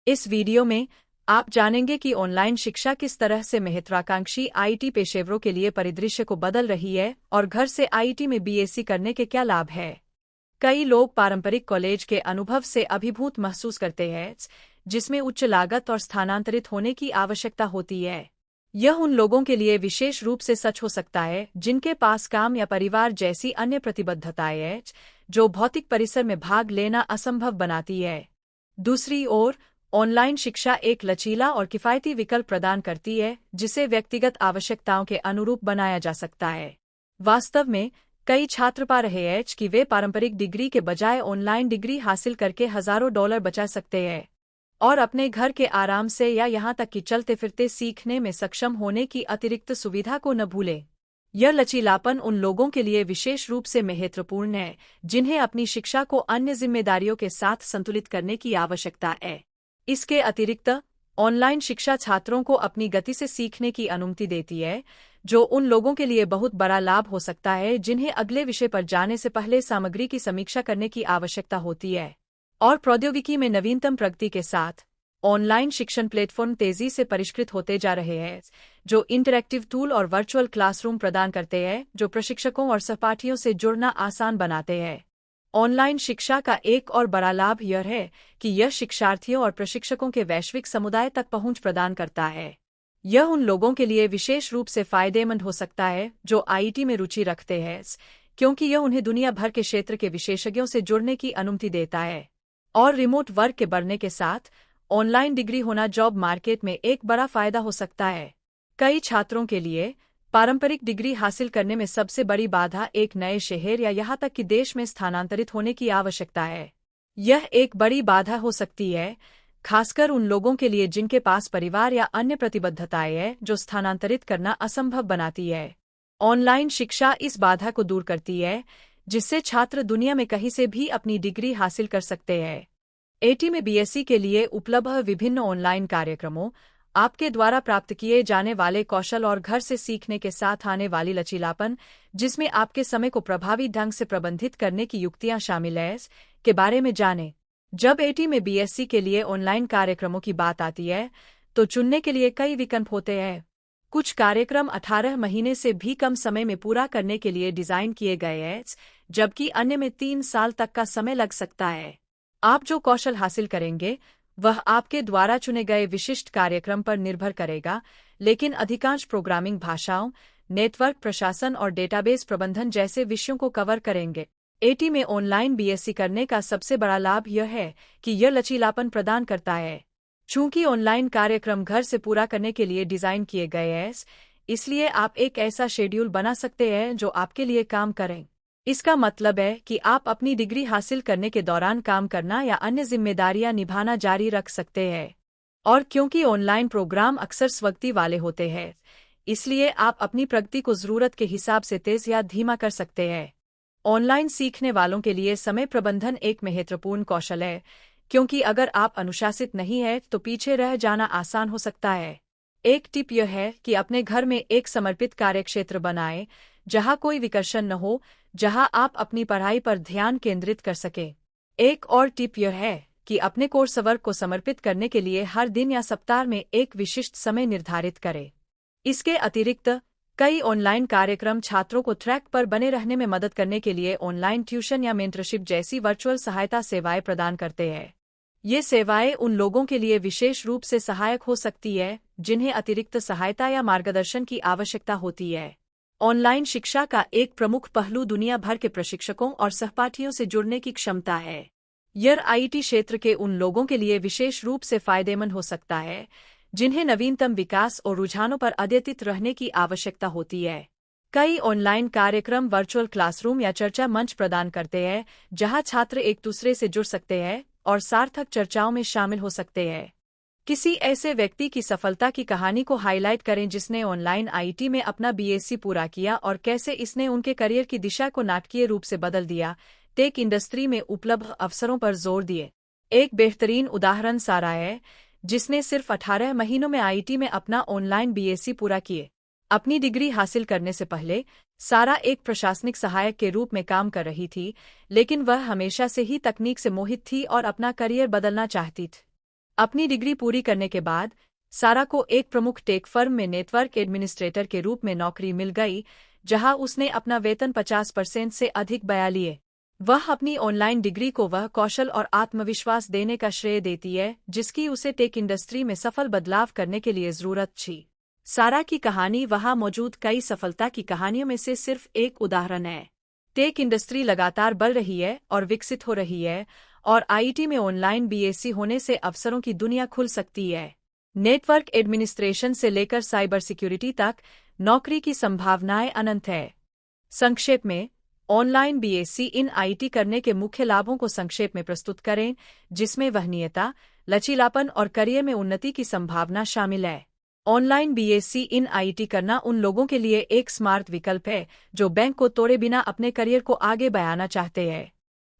इस वीडियो में आप जानेंगे कि ऑनलाइन शिक्षा किस तरह से महत्वाकांक्षी आईटी पेशेवरों के लिए परिदृश्य को बदल रही है और घर से आईटी में बीएससी करने के क्या लाभ हैं। कई लोग पारंपरिक कॉलेज के अनुभव से अभिभूत महसूस करते हैं, जिसमें उच्च लागत और स्थानांतरित होने की आवश्यकता होती है। यह उन लोगों के लिए विशेष रूप से सच हो सकता है जिनके पास काम या परिवार जैसी अन्य प्रतिबद्धताएं हैं, जो भौतिक परिसर में भाग लेना असंभव बनाती है। दूसरी ओर, ऑनलाइन शिक्षा एक लचीला और किफ़ायती विकल्प प्रदान करती है, जिसे व्यक्तिगत आवश्यकताओं के अनुरूप बनाया जा सकता है। वास्तव में, कई छात्र पा रहे हैं कि वे पारंपरिक डिग्री के बजाय ऑनलाइन डिग्री हासिल करके हजारों डॉलर बचा सकते हैं और अपने घर के आराम से या यहाँ तक कि चलते फिरते सीखने में सक्षम होने की अतिरिक्त सुविधा को न भूलें। यह लचीलापन उन लोगों के लिए विशेष रूप से महत्वपूर्ण है जिन्हें अपनी शिक्षा को अन्य जिम्मेदारियों के साथ संतुलित करने की आवश्यकता है। इसके अतिरिक्त, ऑनलाइन शिक्षा छात्रों को अपनी गति से सीखने की अनुमति देती है, जो उन लोगों के लिए बहुत बड़ा लाभ हो सकता है जिन्हें अगले विषय पर जाने से पहले सामग्री की समीक्षा करने की आवश्यकता होती है। और प्रौद्योगिकी में नवीनतम प्रगति के साथ, ऑनलाइन शिक्षण प्लेटफॉर्म तेजी से परिष्कृत होते जा रहे हैं, जो इंटरैक्टिव टूल और वर्चुअल क्लासरूम प्रदान करते हैं, जो प्रशिक्षकों और सहपाठियों से जुड़ना आसान बनाते हैं। ऑनलाइन शिक्षा का एक और बड़ा लाभ यह है कि यह शिक्षार्थियों और प्रशिक्षकों के वैश्विक समुदाय तक पहुंच प्रदान करता है। यह उन लोगों के लिए विशेष रूप से फायदेमंद हो सकता है जो आईटी में रुचि रखते हैं, क्योंकि यह उन्हें दुनिया भर के क्षेत्र के विशेषज्ञों से जुड़ने की अनुमति देता है। और रिमोट वर्क के बढ़ने के साथ, ऑनलाइन डिग्री होना जॉब मार्केट में एक बड़ा फायदा हो सकता है। कई छात्रों के लिए पारंपरिक डिग्री हासिल करने में सबसे बड़ी बाधा एक नए शहर या यहाँ तक कि देश में स्थानांतरित होने की आवश्यकता है। यह एक बड़ी बाधा हो सकती है, खासकर उन लोगों के लिए जिनके पास परिवार या अन्य प्रतिबद्धताएं हैं जो स्थानांतरित करना असंभव बनाती है। ऑनलाइन शिक्षा इस बाधा को दूर करती है, जिससे छात्र दुनिया में कहीं से भी अपनी डिग्री हासिल कर सकते हैं। एटी में बीएससी के लिए उपलब्ध विभिन्न ऑनलाइन कार्यक्रमों, आपके द्वारा प्राप्त किए जाने वाले कौशल और घर से सीखने के साथ आने वाली लचीलापन, जिसमें आपके समय को प्रभावी ढंग से प्रबंधित करने की युक्तियां शामिल हैं, के बारे में जानें। जब एटी में बीएससी के लिए ऑनलाइन कार्यक्रमों की बात आती है, तो चुनने के लिए कई विकल्प होते हैं। कुछ कार्यक्रम 18 महीने से भी कम समय में पूरा करने के लिए डिजाइन किए गए हैं, जबकि अन्य में 3 साल तक का समय लग सकता है। आप जो कौशल हासिल करेंगे, वह आपके द्वारा चुने गए विशिष्ट कार्यक्रम पर निर्भर करेगा, लेकिन अधिकांश प्रोग्रामिंग भाषाओं, नेटवर्क प्रशासन और डेटाबेस प्रबंधन जैसे विषयों को कवर करेंगे। एटी में ऑनलाइन बीएससी करने का सबसे बड़ा लाभ यह है कि यह लचीलापन प्रदान करता है। चूंकि ऑनलाइन कार्यक्रम घर से पूरा करने के लिए डिजाइन किए गए हैं, इसलिए आप एक ऐसा शेड्यूल बना सकते हैं जो आपके लिए काम करें। इसका मतलब है कि आप अपनी डिग्री हासिल करने के दौरान काम करना या अन्य जिम्मेदारियां निभाना जारी रख सकते हैं। और क्योंकि ऑनलाइन प्रोग्राम अक्सर स्वगति वाले होते हैं, इसलिए आप अपनी प्रगति को जरूरत के हिसाब से तेज या धीमा कर सकते हैं। ऑनलाइन सीखने वालों के लिए समय प्रबंधन एक महत्वपूर्ण कौशल है, क्योंकि अगर आप अनुशासित नहीं हैं तो पीछे रह जाना आसान हो सकता है। एक टिप यह है कि अपने घर में एक समर्पित कार्यक्षेत्र बनाएं, जहां कोई विकर्षण न हो, जहां आप अपनी पढ़ाई पर ध्यान केंद्रित कर सकें। एक और टिप यह है कि अपने कोर्स वर्क को समर्पित करने के लिए हर दिन या सप्ताह में एक विशिष्ट समय निर्धारित करें। इसके अतिरिक्त, कई ऑनलाइन कार्यक्रम छात्रों को ट्रैक पर बने रहने में मदद करने के लिए ऑनलाइन ट्यूशन या मेंटरशिप जैसी वर्चुअल सहायता सेवाएं प्रदान करते हैं। ये सेवाएं उन लोगों के लिए विशेष रूप से सहायक हो सकती है जिन्हें अतिरिक्त सहायता या मार्गदर्शन की आवश्यकता होती है। ऑनलाइन शिक्षा का एक प्रमुख पहलू दुनिया भर के प्रशिक्षकों और सहपाठियों से जुड़ने की क्षमता है। यह आईटी क्षेत्र के उन लोगों के लिए विशेष रूप से फायदेमंद हो सकता है जिन्हें नवीनतम विकास और रुझानों पर अद्यतित रहने की आवश्यकता होती है। कई ऑनलाइन कार्यक्रम वर्चुअल क्लासरूम या चर्चा मंच प्रदान करते हैं, जहां छात्र एक दूसरे से जुड़ सकते हैं और सार्थक चर्चाओं में शामिल हो सकते हैं। किसी ऐसे व्यक्ति की सफलता की कहानी को हाईलाइट करें जिसने ऑनलाइन आईटी में अपना बीएससी पूरा किया और कैसे इसने उनके करियर की दिशा को नाटकीय रूप से बदल दिया। टेक इंडस्ट्री में उपलब्ध अवसरों पर जोर दिए। एक बेहतरीन उदाहरण सारा है, जिसने सिर्फ 18 महीनों में आईटी में अपना ऑनलाइन बीएससी पूरा किए। अपनी डिग्री हासिल करने से पहले सारा एक प्रशासनिक सहायक के रूप में काम कर रही थी, लेकिन वह हमेशा से ही तकनीक से मोहित थी और अपना करियर बदलना चाहती थी। अपनी डिग्री पूरी करने के बाद सारा को एक प्रमुख टेक फर्म में नेटवर्क एडमिनिस्ट्रेटर के रूप में नौकरी मिल गई, जहां उसने अपना वेतन 50% से अधिक बढ़ा लिए। वह अपनी ऑनलाइन डिग्री को वह कौशल और आत्मविश्वास देने का श्रेय देती है जिसकी उसे टेक इंडस्ट्री में सफल बदलाव करने के लिए जरूरत थी। सारा की कहानी वहां मौजूद कई सफलता की कहानियों में से सिर्फ एक उदाहरण है। टेक इंडस्ट्री लगातार बढ़ रही है और विकसित हो रही है, और आईटी में ऑनलाइन बीएससी होने से अवसरों की दुनिया खुल सकती है। नेटवर्क एडमिनिस्ट्रेशन से लेकर साइबर सिक्योरिटी तक नौकरी की संभावनाएं अनंत है। संक्षेप में, ऑनलाइन बीएससी इन आईटी करने के मुख्य लाभों को संक्षेप में प्रस्तुत करें, जिसमें वहनीयता, लचीलापन और करियर में उन्नति की संभावना शामिल है। ऑनलाइन बीएससी इन आईटी करना उन लोगों के लिए एक स्मार्ट विकल्प है जो बैंक को तोड़े बिना अपने करियर को आगे बढ़ाना चाहते हैं।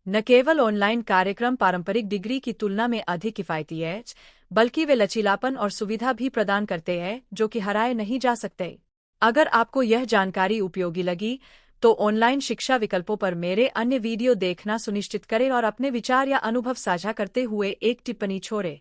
न केवल ऑनलाइन कार्यक्रम पारंपरिक डिग्री की तुलना में अधिक किफायती है, बल्कि वे लचीलापन और सुविधा भी प्रदान करते हैं जो कि हराए नहीं जा सकते। अगर आपको यह जानकारी उपयोगी लगी तो ऑनलाइन शिक्षा विकल्पों पर मेरे अन्य वीडियो देखना सुनिश्चित करें और अपने विचार या अनुभव साझा करते हुए एक टिप्पणी छोड़ें।